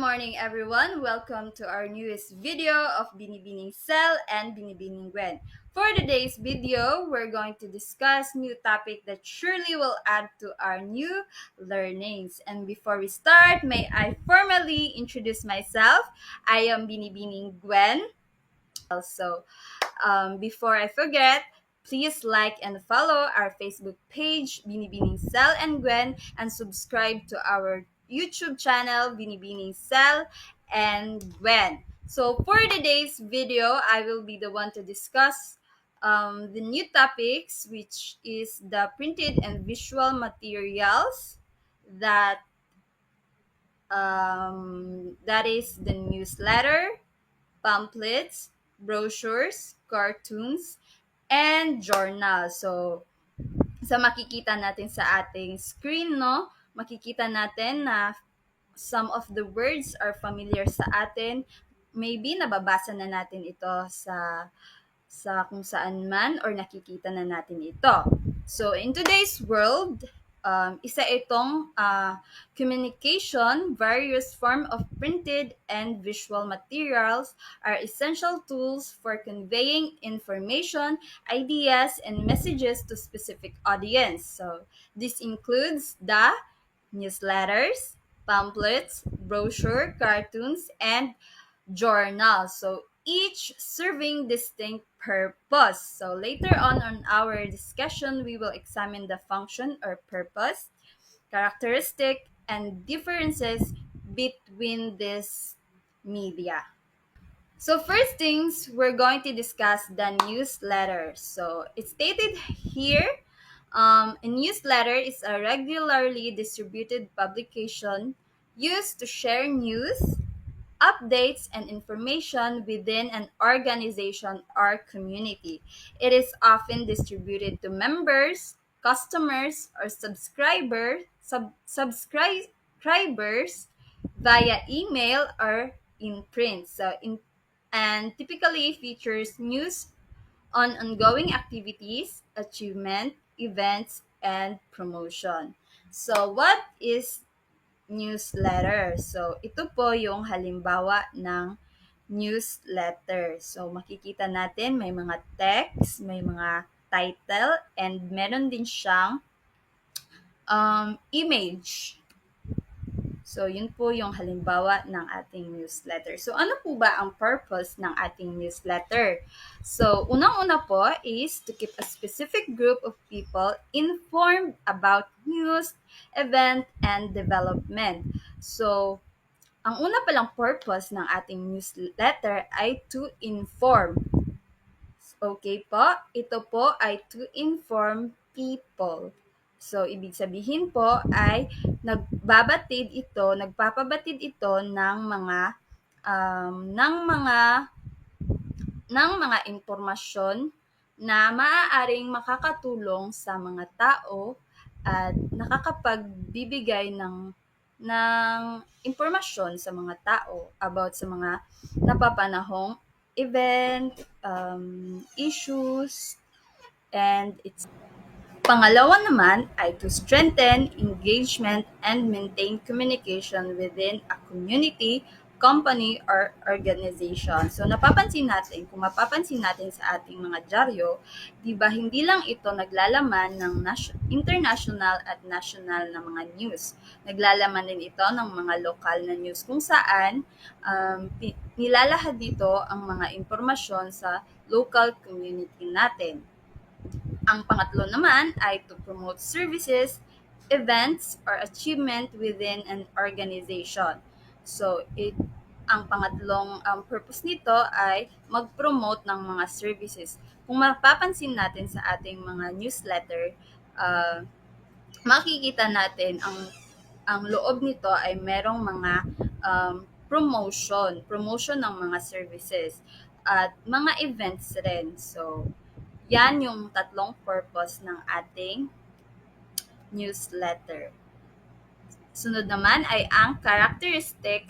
morning, everyone. Welcome to our newest video of Binibining Cell and Binibining Gwen. For today's video, we're going to discuss new topic that surely will add to our new learnings. And before we start, may I formally introduce myself. I am Binibining Gwen. Also, before I forget, please like and follow our Facebook page, Binibining Cell and Gwen, and subscribe to our YouTube channel, Binibining Cell and Gwen. So for today's video, I will be the one to discuss the new topics, which is the printed and visual materials that that is the newsletter, pamphlets, brochures, cartoons, and journals. So, sa makikita natin sa ating screen, no, makikita natin na some of the words are familiar sa atin. Maybe nababasa na natin ito sa kung saan man or nakikita na natin ito. So, in today's world, isa itong communication, various form of printed and visual materials are essential tools for conveying information, ideas, and messages to specific audience. So, this includes the newsletters, pamphlets, brochure, cartoons, and journals. So each serving distinct purpose. So later on our discussion, we will examine the function or purpose, characteristic, and differences between this media. So first things, we're going to discuss the newsletter. So it's stated here, a newsletter is a regularly distributed publication used to share news, updates, and information within an organization or community. It is often distributed to members, customers, or subscribers via email or in print. And typically features news on ongoing activities, achievement, events, and promotion. So, what is newsletter? So, ito po yung halimbawa ng newsletter. So, makikita natin may mga text, may mga title, and meron din siyang image. So, yun po yung halimbawa ng ating newsletter. So, ano po ba ang purpose ng ating newsletter? So, unang-una po is to keep a specific group of people informed about news, event, and development. So, ang una palang purpose ng ating newsletter ay to inform. Okay po, ito po ay to inform people. So, ibig sabihin po ay nagpapabatid ito ng mga impormasyon na maaaring makakatulong sa mga tao at nakakapagbibigay ng impormasyon sa mga tao about sa mga napapanahong event, issues, and its pangalawa naman ay to strengthen engagement and maintain communication within a community, company, or organization. So kung mapapansin natin sa ating mga dyaryo, di ba hindi lang ito naglalaman ng international at national na mga news. Naglalaman din ito ng mga lokal na news kung saan nilalahad dito ang mga impormasyon sa local community natin. Ang pangatlo naman ay to promote services, events, or achievement within an organization. So, ang pangatlong purpose nito ay mag-promote ng mga services. Kung mapapansin natin sa ating mga newsletter, makikita natin ang loob nito ay merong mga promotion ng mga services at mga events rin. So, yan yung tatlong purpose ng ating newsletter. Sunod naman ay ang characteristic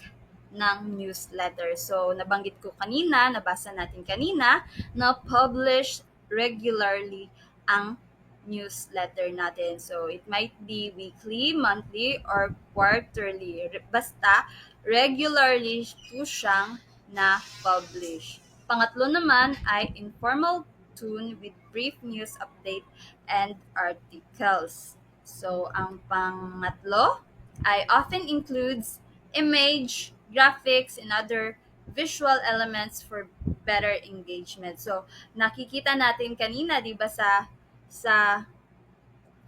ng newsletter. So, nabanggit ko kanina, nabasa natin kanina, na published regularly ang newsletter natin. So, it might be weekly, monthly, or quarterly. Basta, regularly po siyang na-publish. Pangatlo naman ay informal tune with brief news update and articles. So, ang pangatlo ay often includes image, graphics, and other visual elements for better engagement. So, nakikita natin kanina, 'di ba, sa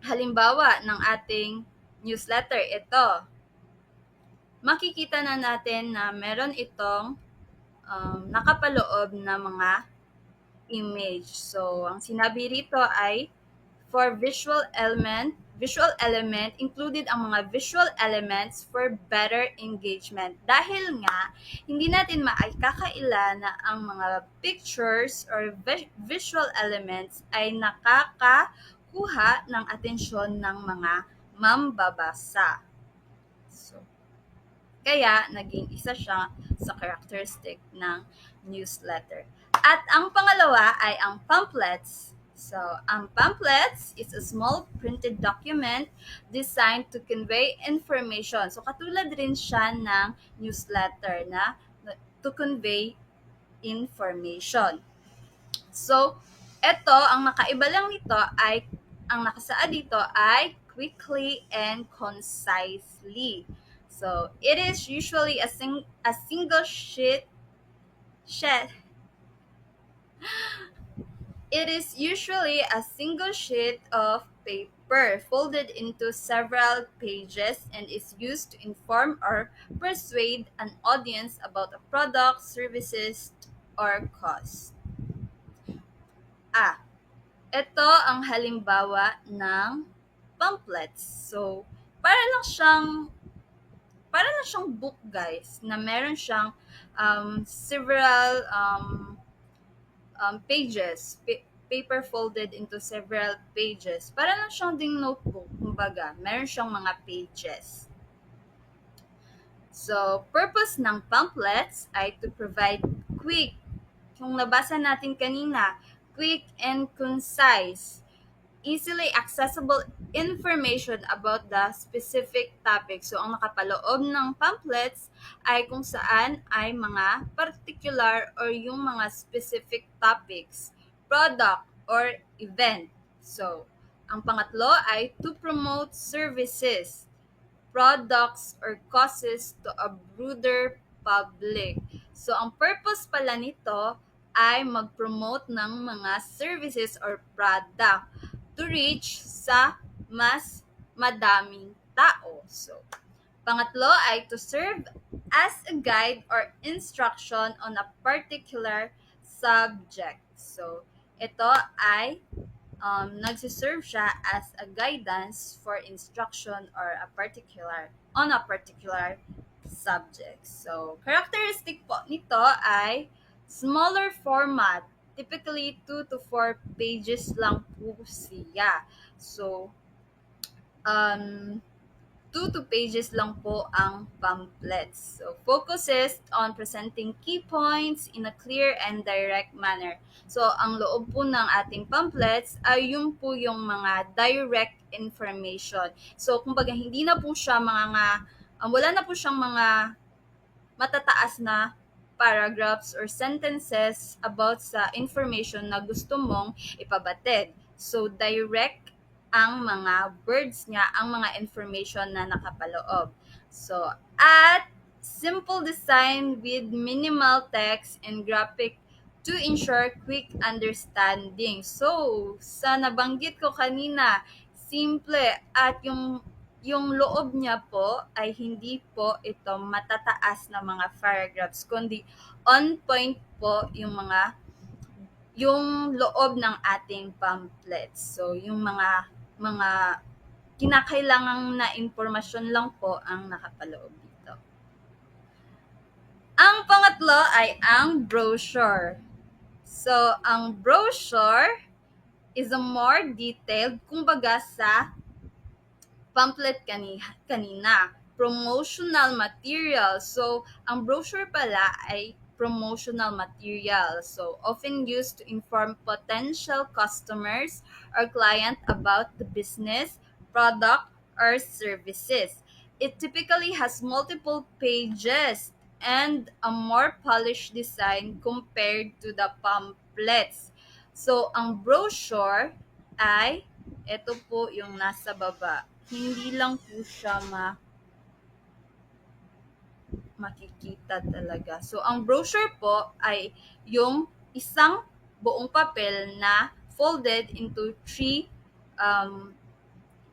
halimbawa ng ating newsletter, ito. Makikita na natin na meron itong nakapaloob na mga image. So, ang sinabi rito ay for visual element included ang mga visual elements for better engagement. Dahil nga, hindi natin maikakaila na ang mga pictures or visual elements ay nakakakuha ng atensyon ng mga mambabasa. So, kaya, naging isa siya sa characteristic ng newsletter. At ang pangalawa ay ang pamphlets. So, ang pamphlets is a small printed document designed to convey information. So, katulad rin siya ng newsletter na to convey information. So, ito, ang nakaiba lang nito ay, ang nakasaad dito ay quickly and concisely. So, it is usually a single sheet. It is usually a single sheet of paper folded into several pages and is used to inform or persuade an audience about a product, services, or cause. Ito ang halimbawa ng pamphlets. So, para lang siyang book, guys, na meron siyang several pages, paper folded into several pages. Para lang siyang ding notebook, kumbaga, meron siyang mga pages. So, purpose ng pamphlets ay to provide quick, yung nabasa natin kanina, quick and concise, easily accessible information about the specific topic. So, ang nakapaloob ng pamphlets ay kung saan ay mga particular or yung mga specific topics, product, or event. So, ang pangatlo ay to promote services, products, or causes to a broader public. So, ang purpose pala nito ay mag-promote ng mga services or product to reach sa mas madaming tao. So, pangatlo ay to serve as a guide or instruction on a particular subject. So, ito ay nagsiserve siya as a guidance for instruction or on a particular subject. So, characteristic po nito ay smaller format. Typically, 2 to 4 pages lang po siya. So, 2 to pages lang po ang pamphlets. So, focuses on presenting key points in a clear and direct manner. So, ang loob po ng ating pamphlets ay yung po yung mga direct information. So, kumbaga, hindi na po siya wala na po siyang mga matataas na paragraphs or sentences about sa information na gusto mong ipabatid. So, direct ang mga words niya, ang mga information na nakapaloob. So, at simple design with minimal text and graphic to ensure quick understanding. So, sa nabanggit ko kanina, simple at yung loob niya po ay hindi po ito matataas na mga paragraphs, kundi on point po yung loob ng ating pamphlets. So, yung mga kinakailangang na impormasyon lang po ang nakapaloob dito. Ang pangatlo ay ang brochure. So, ang brochure is a more detailed, kumbaga sa pamphlet kanina, promotional material. So, ang brochure pala ay promotional material. So, often used to inform potential customers or client about the business, product, or services. It typically has multiple pages and a more polished design compared to the pamphlets. So, ang brochure ay ito po yung nasa baba. Hindi lang po siya makikita talaga. So, ang brochure po ay yung isang buong papel na folded into three, um,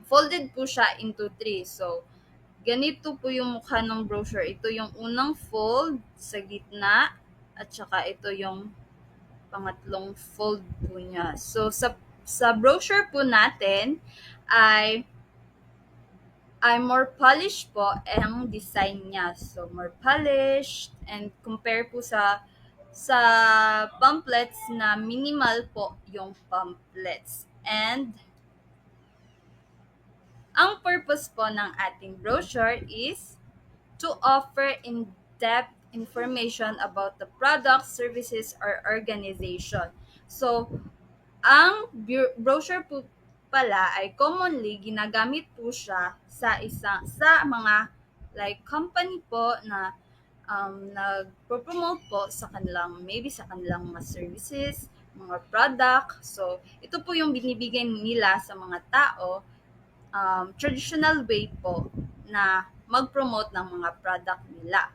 folded po siya into three. So, ganito po yung mukha ng brochure. Ito yung unang fold sa gitna at saka ito yung pangatlong fold po niya. So, sa brochure po natin ay more polished po ang design niya. So, more polished and compare po sa pamphlets na minimal po yung pamphlets. And ang purpose po ng ating brochure is to offer in-depth information about the product, services, or organization. So, ang brochure po pala ay commonly ginagamit po siya sa mga like company po na nagpo-promote po sa kanilang maybe sa kanilang mga services, mga product. So, ito po yung binibigay nila sa mga tao, traditional way po na mag-promote ng mga product nila.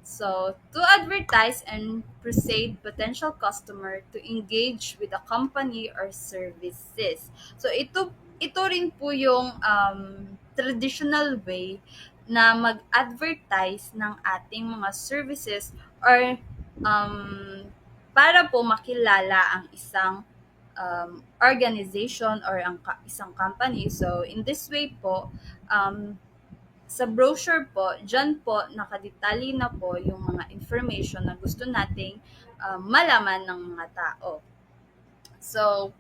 So, to advertise and persuade potential customer to engage with a company or services. So, ito rin po yung traditional way na mag-advertise ng ating mga services or um, para po makilala ang isang organization or isang company. So, in this way po, sa brochure po, dyan po nakadetalye na po yung mga information na gusto nating malaman ng mga tao. So,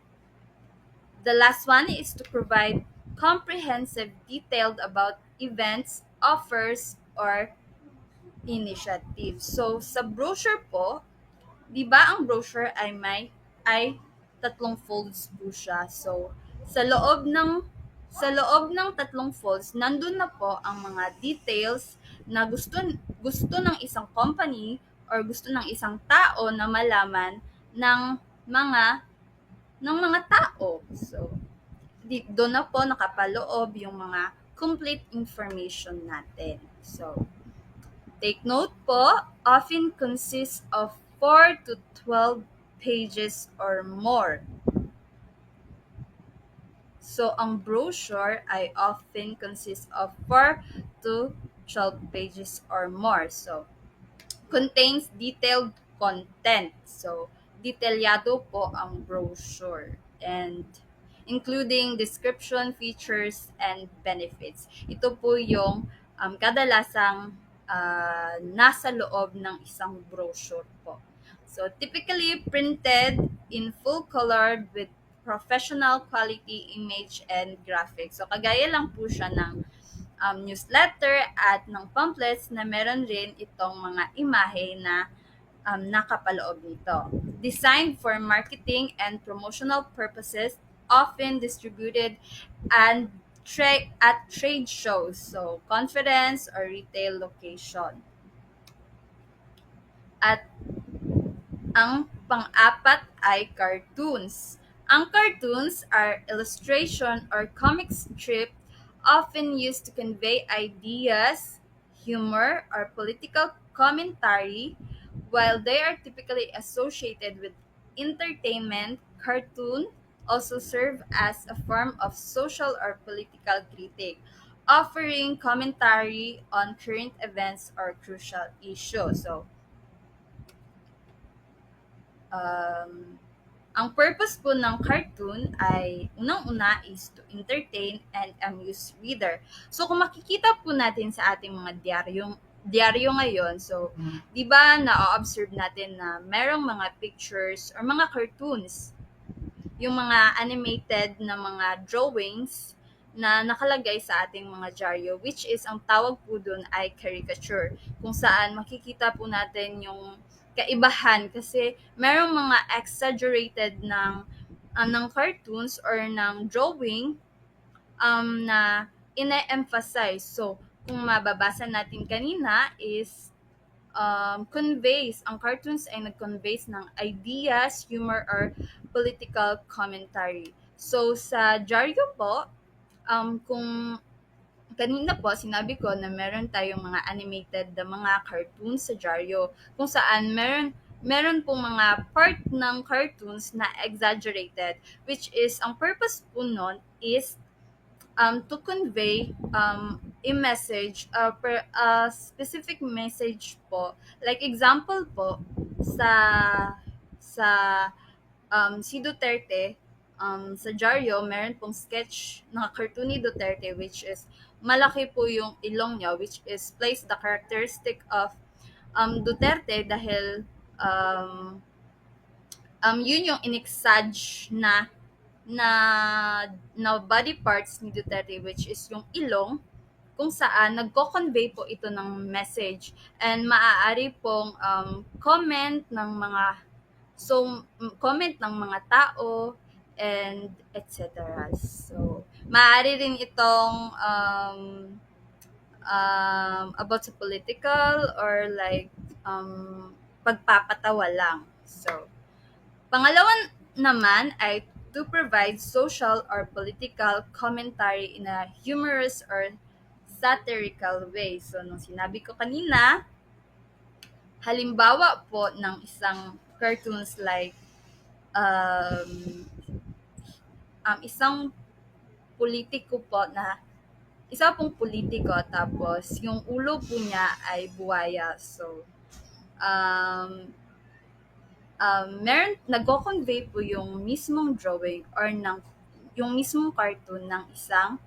the last one is to provide comprehensive detailed about events, offers, or initiatives. So, sa brochure po, 'di ba ang brochure ay tatlong folds po siya. So, sa loob ng sa loob ng tatlong folds, nandun na po ang mga details na gusto ng isang company or gusto ng isang tao na malaman ng mga mga tao. So, doon na po nakapaloob yung mga complete information natin. So, take note po, often consists of 4 to 12 pages or more. So, ang brochure ay often consists of 4 to 12 pages or more. So, contains detailed content. So, detalyado po ang brochure and including description, features, and benefits. Ito po yung kadalasang nasa loob ng isang brochure po. So, typically printed in full color with professional quality image and graphics. So, kagaya lang po siya ng newsletter at ng pamphlets na meron rin itong mga imahe na nakapaloob nito. Designed for marketing and promotional purposes, often distributed and at trade shows, so conference or retail location. At ang pang-apat ay cartoons. Ang cartoons are illustration or comic strip often used to convey ideas, humor, or political commentary. While they are typically associated with entertainment, cartoon also serve as a form of social or political critique, offering commentary on current events or crucial issues. So, um, ang purpose po ng cartoon ay unang-una is to entertain and amuse reader. So kung makikita po natin sa ating mga diaryo ngayon, so 'di ba na-observe natin na merong mga pictures or mga cartoons, yung mga animated na mga drawings na nakalagay sa ating mga dyaryo, which is ang tawag po dun ay caricature, kung saan makikita po natin yung kaibahan kasi merong mga exaggerated ng cartoons or ng drawing na ine-emphasize. So, kung mababasa natin kanina is conveys, ang cartoons ay nag-conveys ng ideas, humor, or political commentary. So, sa dyaryo po, kung kanina po sinabi ko na meron tayong mga animated na mga cartoons sa dyaryo kung saan meron pong mga part ng cartoons na exaggerated, which is ang purpose po nun is to convey a message, a specific message po. Like example po, sa sa si Duterte, sa Jaryo, meron pong sketch na cartoon ni Duterte, which is malaki po yung ilong niya, which is plays the characteristic of Duterte dahil um, yun yung inexage na na body parts ni Duterte, which is yung ilong, kung saan nagko-convey po ito ng message and maaari pong comment ng mga tao and etc. So maaari rin itong about sa political or like pagpapatawa lang. So pangalawa naman ay to provide social or political commentary in a humorous or satirical way. So, nung sinabi ko kanina, halimbawa po ng isang cartoons like um, isang politiko po na isa pong politiko tapos yung ulo po niya ay buwaya. So, um, meron nagko-convey po yung mismong drawing or yung mismong cartoon ng isang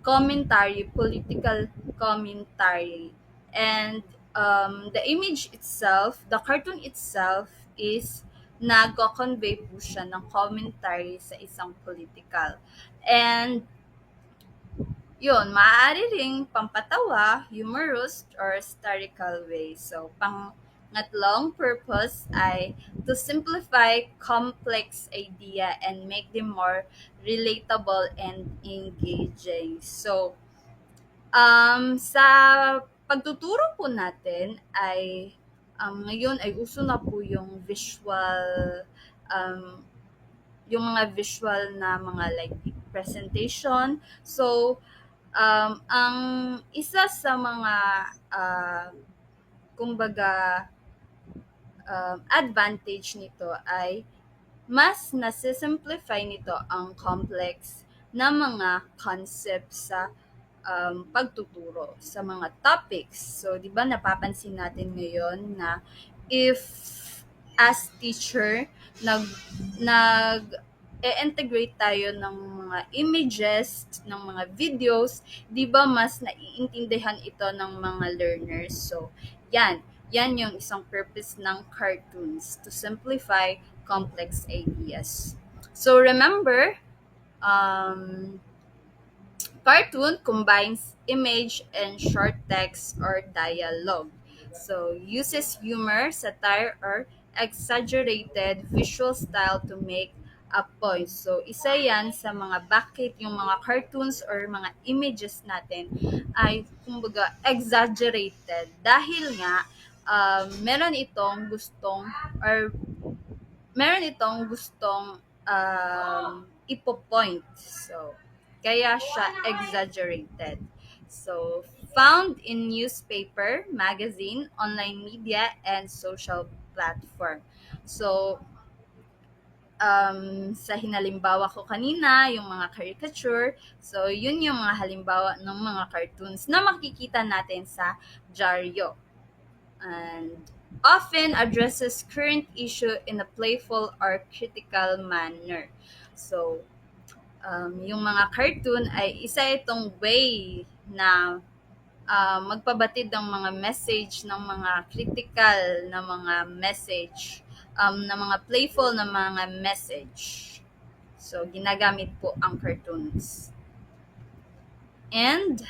commentary, political commentary. And the image itself, the cartoon itself is nagko-convey po siya ng commentary sa isang political. And yun, maaari ring pampatawa, humorous, or satirical way. So, pangatlong purpose ay to simplify complex idea and make them more relatable and engaging. So, sa pagtuturo po natin ay ngayon ay uso na po yung um, yung mga visual na mga like presentation. So, ang isa sa mga kumbaga advantage nito ay mas nasisimplify nito ang complex na mga concepts sa pagtuturo sa mga topics. So, di ba napapansin natin ngayon na if as teacher nag integrate tayo ng mga images, ng mga videos, 'di ba mas naiintindihan ito ng mga learners. So, yan yung isang purpose ng cartoons to simplify complex ideas. So, remember, um, cartoon combines image and short text or dialogue. So, uses humor, satire, or exaggerated visual style to make a point. So, isa yan sa mga bakit yung mga cartoons or mga images natin ay kumbaga exaggerated dahil nga meron itong gustong or ipo-point. So, kaya siya exaggerated. So, found in newspaper, magazine, online media, and social platform. So, sa hinalimbawa ko kanina, yung mga caricature, so yun yung mga halimbawa ng mga cartoons na makikita natin sa dyaryo. And often addresses current issue in a playful or critical manner. So, yung mga cartoon ay isa itong way na magpabatid ng mga message, ng mga critical na mga message, na mga playful na mga message. So, ginagamit po ang cartoons. And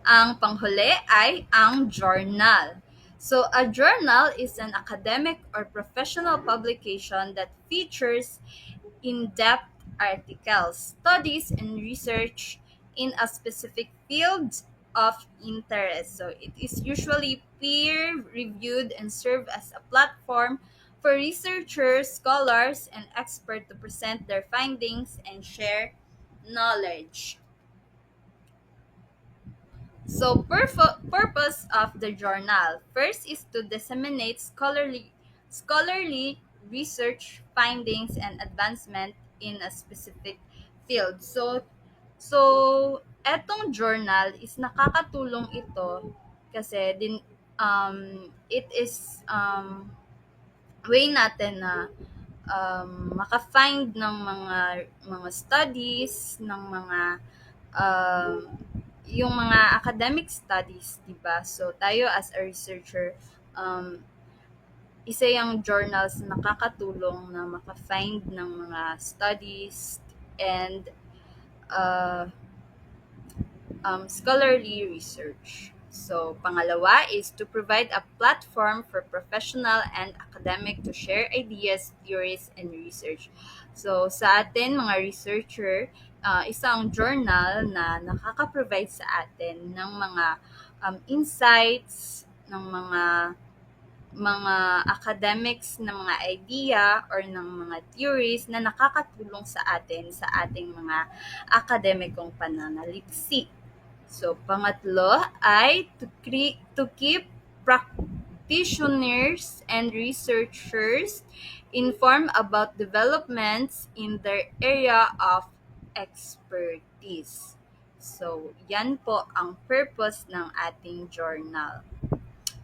ang panghuli ay ang journal. So, a journal is an academic or professional publication that features in-depth articles, studies, and research in a specific field of interest. So, it is usually peer-reviewed and serve as a platform for researchers, scholars, and experts to present their findings and share knowledge. So, purpose of the journal first is to disseminate scholarly research findings and advancement in a specific field. So etong journal is nakakatulong ito kasi it is way natin na maka-find ng mga studies ng mga um, yung mga academic studies, 'di ba? So tayo as a researcher, um, isa yung journals na nakakatulong na maka-find ng mga studies and uh, scholarly research. So, pangalawa is to provide a platform for professional and academic to share ideas, theories, and research. So, sa atin, mga researcher, isang journal na nakaka-provide sa atin ng mga insights, ng mga academics na mga idea or ng mga theories na nakakatulong sa atin sa ating mga akademikong pananaliksik. So, pangatlo ay to keep practitioners and researchers informed about developments in their area of expertise. So, yan po ang purpose ng ating journal.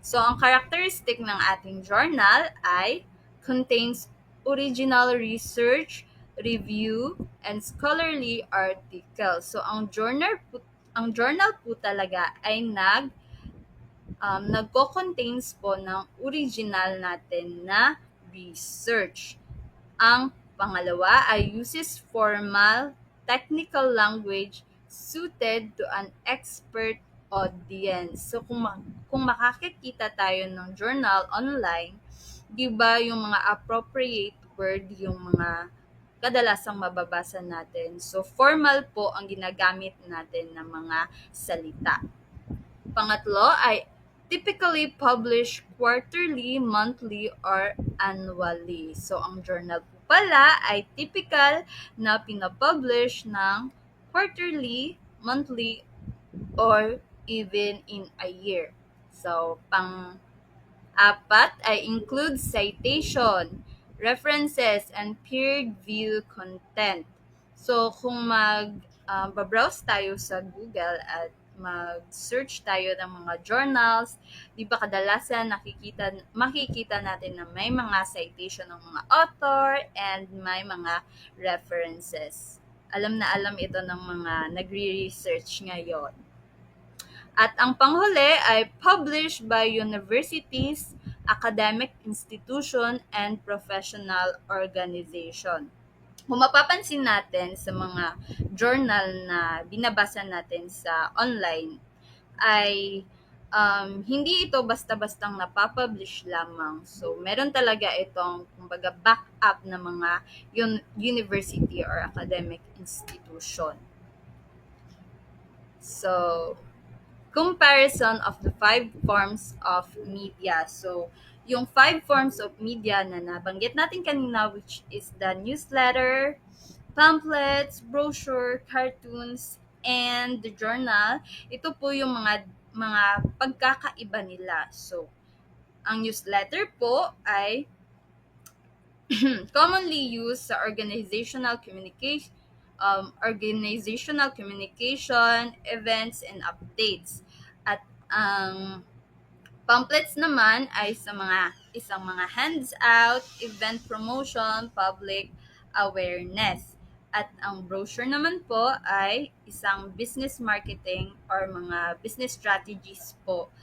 So, ang characteristic ng ating journal ay contains original research, review, and scholarly articles. So, ang journal po talaga ay nagko-contains po ng original natin na research. Ang pangalawa ay uses formal, technical language suited to an expert audience. So kung makakikita tayo ng journal online, 'di ba yung mga appropriate word yung mga kadalasang mababasa natin. So formal po ang ginagamit natin ng mga salita. Pangatlo ay typically published quarterly, monthly, or annually. So, ang journal po pala ay typical na pinapublish ng quarterly, monthly, or even in a year. So, pang-apat ay include citation, references, and peer-reviewed content. So, kung browse tayo sa Google at mag-search tayo ng mga journals, di ba kadalasan makikita natin na may mga citation ng mga author and may mga references. Alam na alam ito ng mga nagre-research ngayon. At ang panghuli ay published by universities, academic institution, and professional organization. Kung mapapansin natin sa mga journal na binabasa natin sa online, ay hindi ito basta-bastang napapublish lamang. So, meron talaga itong, kumbaga, backup na mga university or academic institution. So, comparison of the 5 forms of media. So, yung 5 forms of media na nabanggit natin kanina, which is the newsletter, pamphlets, brochure, cartoons, and the journal, ito po yung mga pagkakaiba nila. So, ang newsletter po ay commonly used sa organizational communication, events, and updates. At ang pamphlets naman ay isang mga hands-out, event promotion, public awareness. At ang brochure naman po ay isang business marketing or mga business strategies po,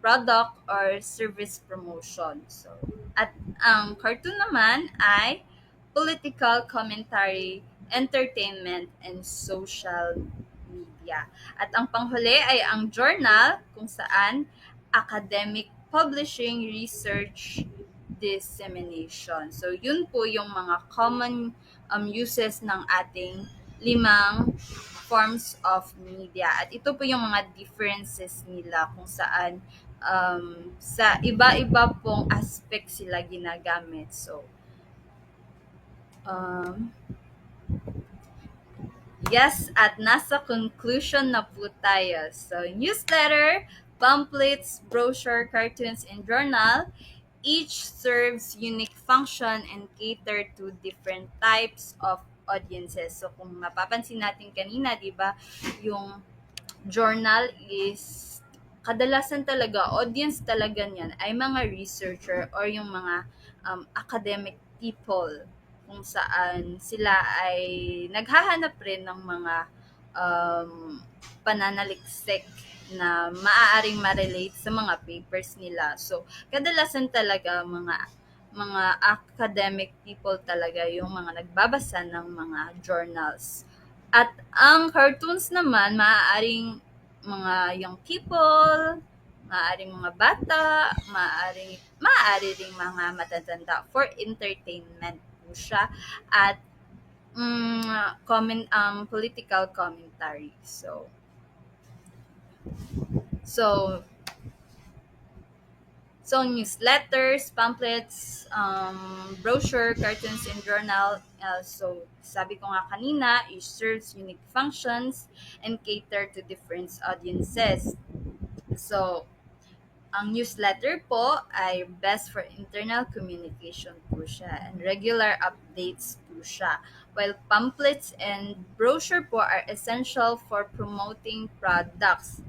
product or service promotion. So, at ang cartoon naman ay political commentary, entertainment, and social media. media. At ang panghuli ay ang journal kung saan academic publishing, research, dissemination. So, yun po yung mga common uses ng ating limang forms of media. At ito po yung mga differences nila kung saan sa iba-iba pong aspect sila ginagamit. So, um, yes, at nasa conclusion na po tayo. So, newsletter, pamphlets, brochure, cartoons, and journal, each serves unique function and cater to different types of audiences. So, kung mapapansin natin kanina, di ba, yung journal is kadalasan talaga, audience talaga niyan ay mga researcher or yung mga academic people kung saan sila ay naghahanap rin ng mga pananaliksik na maaaring ma-relate sa mga papers nila. So, kadalasan talaga mga academic people talaga yung mga nagbabasa ng mga journals. At ang cartoons naman, mga young people, maaaring mga bata, maaari ring mga matatanda for entertainment po siya at political commentary. So So, newsletters, pamphlets, brochure, cartoons, and journal. So, sabi ko nga kanina, it serves unique functions and cater to different audiences. So, ang newsletter po ay best for internal communication po siya and regular updates po siya. While pamphlets and brochure po are essential for promoting products.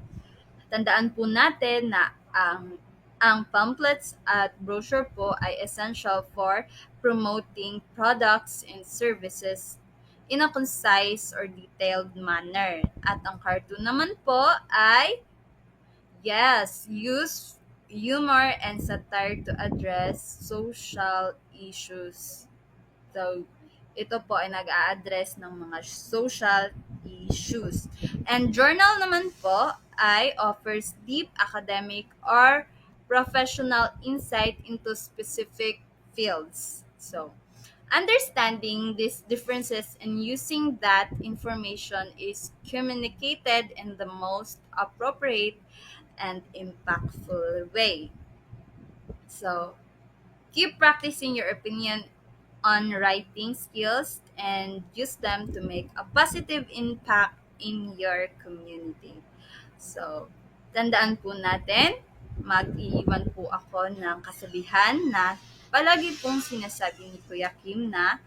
Tandaan po natin na ang pamphlets at brochure po ay essential for promoting products and services in a concise or detailed manner. At ang cartoon naman po ay, yes, use humor and satire to address social issues. So, ito po ay nag-a-address ng mga social issues. And journal naman po ay offers deep academic or professional insight into specific fields. So, understanding these differences and using that information is communicated in the most appropriate and impactful way. So, keep practicing your opinion on writing skills and use them to make a positive impact in your community. So, tandaan po natin, mag-iiwan po ako ng kasabihan na palagi pong sinasabi ni Kuya Kim na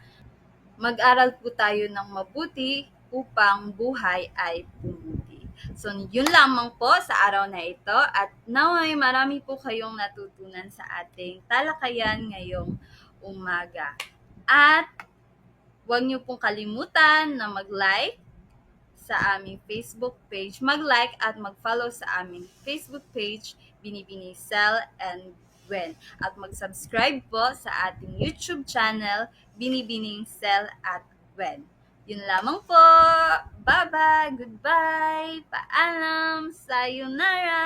mag-aral po tayo ng mabuti upang buhay ay pumuti. So, yun lamang po sa araw na ito at naway marami po kayong natutunan sa ating talakayan ngayong umaga. At huwag niyo pong kalimutan na mag-like sa aming Facebook page, mag-like at mag-follow sa aming Facebook page, Binibini Sel and Gwen. At mag-subscribe po sa ating YouTube channel, Binibining Sel at Gwen. Yun lamang po. Bye-bye. Goodbye. Paalam. Sayonara.